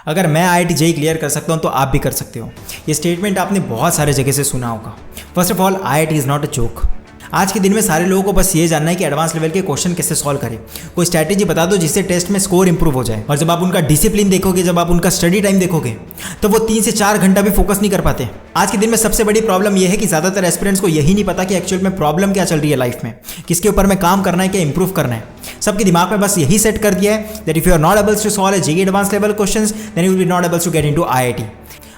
अगर मैं IIT JEE clear कर सकता हूँ तो आप भी कर सकते हो। ये स्टेटमेंट आपने बहुत सारे जगह से सुना होगा। First of all, IIT is not a joke. आज के दिन में सारे लोगों को बस ये जानना है कि एडवांस लेवल के क्वेश्चन कैसे सॉल्व करें। कोई स्ट्रैटेजी बता दो जिससे टेस्ट में स्कोर इंप्रूव हो जाए। और जब आप उनका डिसिप्लिन देखोगे, जब आप उनका स्टडी टाइम देखोगे, तो वो 3 से 4 घंटा भी फोकस नहीं कर पाते। आज के दिन में सबसे बड़ी प्रॉब्लम यह है कि ज़्यादातर एस्पिरेंट्स को यही नहीं पता कि एक्चुअल में प्रॉब्लम क्या चल रही है लाइफ में, किसके ऊपर में काम करना है, क्या इंप्रूव करना है। सबके दिमाग में बस यही सेट कर दिया है that if you are not able to solve JEE advance level questions then you will be not able to get into IIT।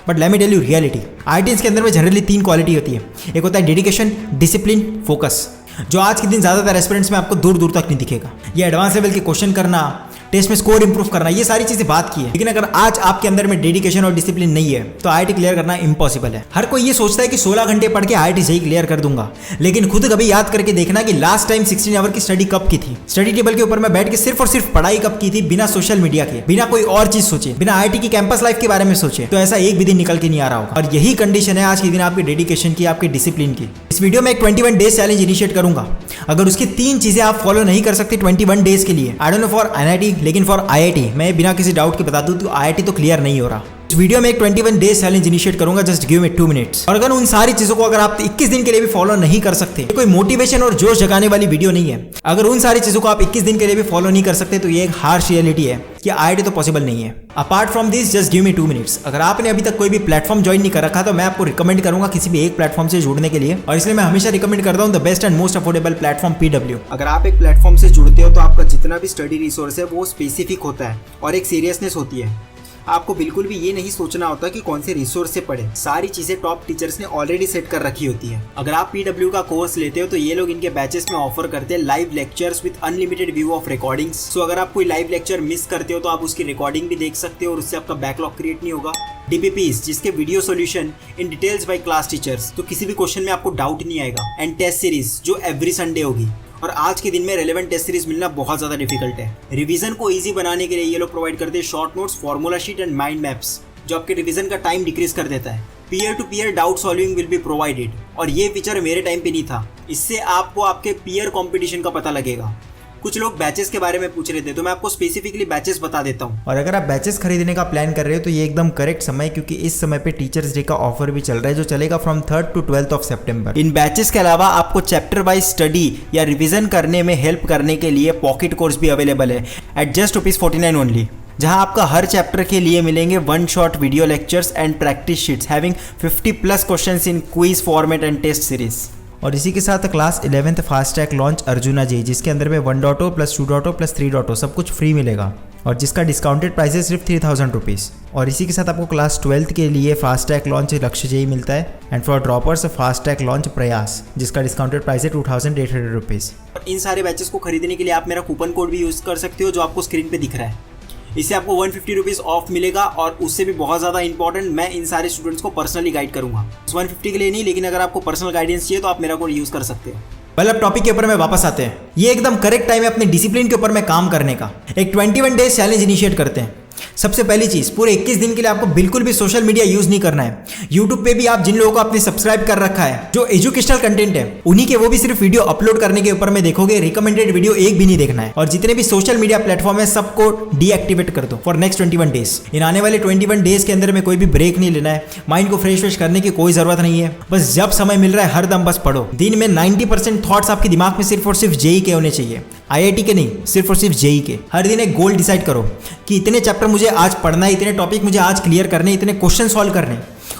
But let me tell you reality, IITs के अंदर में जनरली 3 क्वालिटी होती है। एक होता है dedication, discipline, focus, जो आज के दिन ज़्यादातर एस्पिरेंट्स में आपको दूर दूर तक नहीं दिखेगा। ये एडवांस लेवल के क्वेश्चन करना, टेस्ट में स्कोर इंप्रूव करना, ये सारी चीज़ें बात की है। लेकिन अगर आज आपके अंदर में डेडिकेशन और डिसिप्लिन नहीं है तो IIT क्लियर करना इम्पॉसिबल है। हर कोई ये सोचता है कि 16 घंटे पढ़ के IIT JEE क्लियर कर दूंगा, लेकिन खुद कभी याद करके देखना कि लास्ट टाइम 16 आवर की स्टडी कब की थी। स्टडी टेबल के ऊपर मैं बैठ के सिर्फ और सिर्फ पढ़ाई कब की थी, बिना सोशल मीडिया के, बिना कोई और चीज सोचे, बिना IIT की कैंपस लाइफ के बारे में सोचे, तो ऐसा एक भी दिन निकल के नहीं आ रहा होगा। और यही कंडीशन है आज के दिन आपके डेडिकेशन की, आपके डिसिप्लिन की। इस वीडियो में एक 21 डेज चैलेंज इनिशिएट करूंगा। अगर उसकी 3 चीजें आप फॉलो नहीं कर सकते 21 डेज के लिए, I don't know for NIT, लेकिन फॉर IIT मैं बिना किसी डाउट के बता दूं तो IIT तो क्लियर नहीं हो रहा। इस वीडियो में एक 21 डेज चैलेंज इनिशिएट करूंगा, जस्ट गिव मी 2 मिनट्स। और अगर उन सारी चीजों को अगर आप 21 दिन के लिए भी फॉलो नहीं कर सकते, कोई मोटिवेशन और जोश जगाने वाली वीडियो नहीं है। अगर उन सारी चीजों को आप 21 दिन के लिए भी फॉलो नहीं कर सकते तो ये एक हार्श रियलिटी है कि IIT तो पॉसिबल नहीं है। Apart from this, just give me 2 minutes. अगर आपने अभी तक कोई भी प्लेटफॉर्म ज्वाइन नहीं कर रखा तो मैं आपको रिकमेंड करूंगा किसी भी एक प्लेटफॉर्म से जुड़ने के लिए, और इसलिए मैं हमेशा रिकमेंड करता हूं the best and most affordable platform PW। अगर आप एक प्लेटफॉर्म से जुड़ते हो तो आपका जितना भी स्टडी रिसोर्स है वो स्पेसिफिक होता है और एक सीरियसनेस होती है। आपको बिल्कुल भी ये नहीं सोचना होता कि कौन से रिसोर्स से पढ़े, सारी चीजें टॉप टीचर्स ने ऑलरेडी सेट कर रखी होती है। अगर आप PW का कोर्स लेते हो तो ये लोग इनके बैचेस में ऑफर करते हैं live lectures with unlimited view of recordings. So अगर आप कोई लाइव लेक्चर मिस करते हो तो आप उसकी रिकॉर्डिंग भी देख सकते हो और उससे आपका बैकलॉग क्रिएट नहीं होगा। DPPs, जिसके video solution in details bye class teachers, तो किसी भी क्वेश्चन में आपको डाउट नहीं आएगा। एंड टेस्ट सीरीज जो एवरी संडे होगी, और आज के दिन में रेलेवेंट टेस्ट सीरीज मिलना बहुत ज़्यादा डिफिकल्ट है। रिवीजन को इजी बनाने के लिए ये लोग प्रोवाइड करते हैं short notes, formula sheet and mind maps, जो आपके रिवीजन का टाइम डिक्रीज कर देता है। Peer to peer doubt solving will be provided, और ये फीचर मेरे टाइम पे नहीं था। इससे आपको आपके पीयर कंपटीशन का पता लगेगा। कुछ लोग बैचेस के बारे में पूछ रहे थे तो मैं आपको स्पेसिफिकली बैचेस बता देता हूँ। और अगर आप बैचेस खरीदने का प्लान कर रहे हो तो ये एकदम करेक्ट समय है, क्योंकि इस समय पे टीचर्स डे का ऑफर भी चल रहा है जो चलेगा from 3rd to 12th of सितंबर। इन बैचेस के अलावा आपको चैप्टर वाइज स्टडी या रिवीजन करने में हेल्प करने के लिए पॉकेट कोर्स भी अवेलेबल है एट जस्ट ₹49 ओनली, जहां आपका हर चैप्टर के लिए मिलेंगे 1 shot video lectures and practice sheets having 50+ questions in quiz format and test series. और इसी के साथ class 11th fast track launch Arjuna JEE, जिसके अंदर में 1.0 + 2.0 + 3.0 सब कुछ फ्री मिलेगा, और जिसका डिस्काउंटेड प्राइस है सिर्फ 3000 रुपीज़। और इसी के साथ आपको क्लास 12th के लिए फास्ट ट्रैक लॉन्च लक्ष्य JEE मिलता है, and for droppers fast track launch प्रयास, जिसका डिस्काउंटेड प्राइस है 2800 रुपीज़। इन सारे बैचेस को खरीदने के लिए आप मेरा कूपन कोड भी यूज़ कर सकते हो जो आपको स्क्रीन पे दिख रहा है। इससे आपको 150 रुपीज़ ऑफ मिलेगा, और उससे भी बहुत ज़्यादा इंपॉर्टेंट, मैं इन सारे स्टूडेंट्स को पर्सनली गाइड करूंगा। 150 के लिए नहीं, लेकिन अगर आपको पर्सनल गाइडेंस चाहिए तो आप मेरा कोड यूज़ कर सकते हो। वेल, अब टॉपिक के ऊपर में वापस आते हैं। ये एकदम करेक्ट टाइम है अपने डिसिप्लिन के ऊपर में काम करने का। एक 21 डेज चैलेंज इनिशिएट करते हैं। सबसे पहली चीज, पूरे 21 दिन के लिए आपको बिल्कुल भी सोशल मीडिया यूज नहीं करना है। यूट्यूब पे भी आप जिन लोगों को आपने सब्सक्राइब कर रखा है, जो एजुकेशनल कंटेंट है, उन्हीं के वो भी सिर्फ वीडियो अपलोड करने के ऊपर में देखोगे। रिकमेंडेड वीडियो एक भी नहीं देखना है। और जितने भी सोशल मीडिया प्लेटफॉर्म है सबको डीएक्टिवेट कर दो फॉर नेक्स्ट 21 डेज। इन आने वाले 21 डेज के अंदर में कोई भी ब्रेक नहीं लेना है। माइंड को फ्रेश करने की कोई जरूरत नहीं है। बस जब समय मिल रहा है हर दम बस पढ़ो। दिन में 90% थॉट्स आपके दिमाग में सिर्फ और सिर्फ JEE के होने चाहिए, IIT के नहीं, सिर्फ और सिर्फ JEE के। हर दिन एक गोल डिसाइड करो कि इतने चैप्टर मुझे आज पढ़ना है, इतने टॉपिक मुझे आज क्लियर करने, इतने क्वेश्चन सॉल्व करने,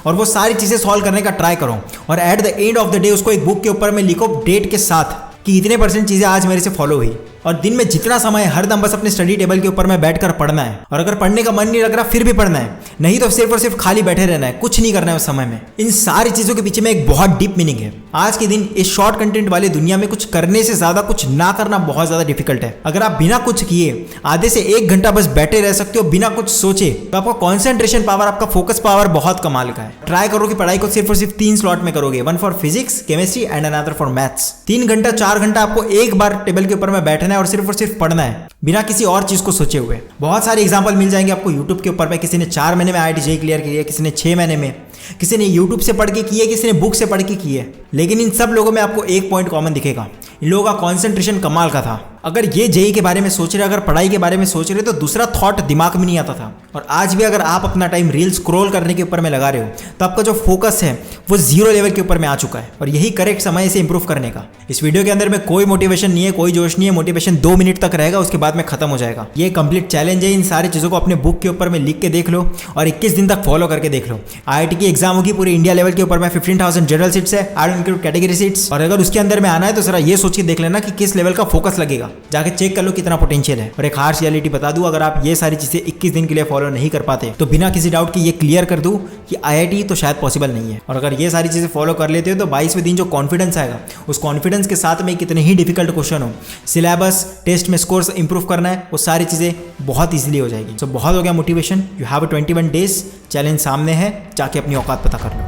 और वो सारी चीजें सॉल्व करने का ट्राई करो। और at the end of the day उसको एक बुक के ऊपर में लिखो डेट के साथ कि इतने % चीजें आज मेरे से फॉलो हुई। और दिन में जितना समय हर दम बस अपने स्टडी टेबल के ऊपर में बैठकर पढ़ना है। और अगर पढ़ने का मन नहीं लग रहा फिर भी पढ़ना है, नहीं तो सिर्फ और सिर्फ खाली बैठे रहना है, कुछ नहीं करना है उस समय में। इन सारी चीजों के पीछे में एक बहुत डीप मीनिंग है। आज के दिन इस शॉर्ट कंटेंट वाले दुनिया में कुछ करने से ज्यादा कुछ ना करना बहुत ज्यादा डिफिकल्ट है। अगर आप बिना कुछ किए आधे से 1 घंटा बस बैठे रह सकते हो बिना कुछ सोचे, तो आपका कॉन्सेंट्रेशन पावर, आपका फोकस पावर बहुत कमाल का है। ट्राई करो कि पढ़ाई को सिर्फ और सिर्फ 3 स्लॉट में करोगे, 1 for physics, chemistry and another for maths. 3 घंटा 4 घंटा आपको एक बार टेबल के ऊपर में बैठना है और सिर्फ पढ़ना है, बिना किसी और चीज को सोचे हुए। बहुत सारे एग्जांपल मिल जाएंगे आपको यूट्यूब के ऊपर में। किसी ने 4 महीने में IIT JEE क्लियर किया, किसी ने 6 महीने में, किसी ने यूट्यूब से पढ़ के की है, किसी ने बुक से पढ़ के की है। लेकिन इन सब लोगों में आपको एक पॉइंट कॉमन दिखेगा, इन लोगों का कॉन्सेंट्रेशन कमाल का था। अगर ये जेई के बारे में सोच रहे, अगर पढ़ाई के बारे में सोच रहे, तो दूसरा थॉट दिमाग में नहीं आता था। और आज भी अगर आप अपना टाइम रील स्क्रॉल करने के ऊपर में लगा रहे हो तो आपका जो फोकस है वो 0 लेवल के ऊपर में आ चुका है, और यही करेक्ट समय है इसे इंप्रूव करने का। इस वीडियो के अंदर में कोई मोटिवेशन नहीं है, कोई जोश नहीं है। मोटिवेशन 2 मिनट तक रहेगा, उसके बाद में खत्म हो जाएगा। ये कंप्लीट चैलेंज है। इन सारी चीजों को अपने बुक के ऊपर में लिख के देख लो और 21 दिन तक फॉलो करके देख लो। IIT की एग्जाम होगी पूरे इंडिया लेवल के ऊपर में, 15,000 जनरल सीट्स है, I don't include category seats. और अगर उसके अंदर में आना है तो जरा ये सोच के देख लेना कि किस लेवल का फोकस लगेगा, जाके चेक कर लो कितना पोटेंशियल है। और एक हार्श रियलिटी बता दूं, अगर आप ये सारी चीजें 21 दिन के लिए फॉलो नहीं कर पाते तो बिना किसी डाउट के ये क्लियर कर दूं कि IIT तो शायद पॉसिबल नहीं है। और अगर ये सारी चीजें फॉलो कर लेते हो तो 22वें दिन जो कॉन्फिडेंस आएगा, उस कॉन्फिडेंस के साथ में कितने ही डिफिकल्ट क्वेश्चन हो, सिलेबस, टेस्ट में स्कोर्स इंप्रूव करना है, वो सारी चीजें बहुत ईजिली हो जाएगी। सो बहुत हो गया motivation. You have 21 days challenge सामने है, जाके अपनी औकात पता कर लो।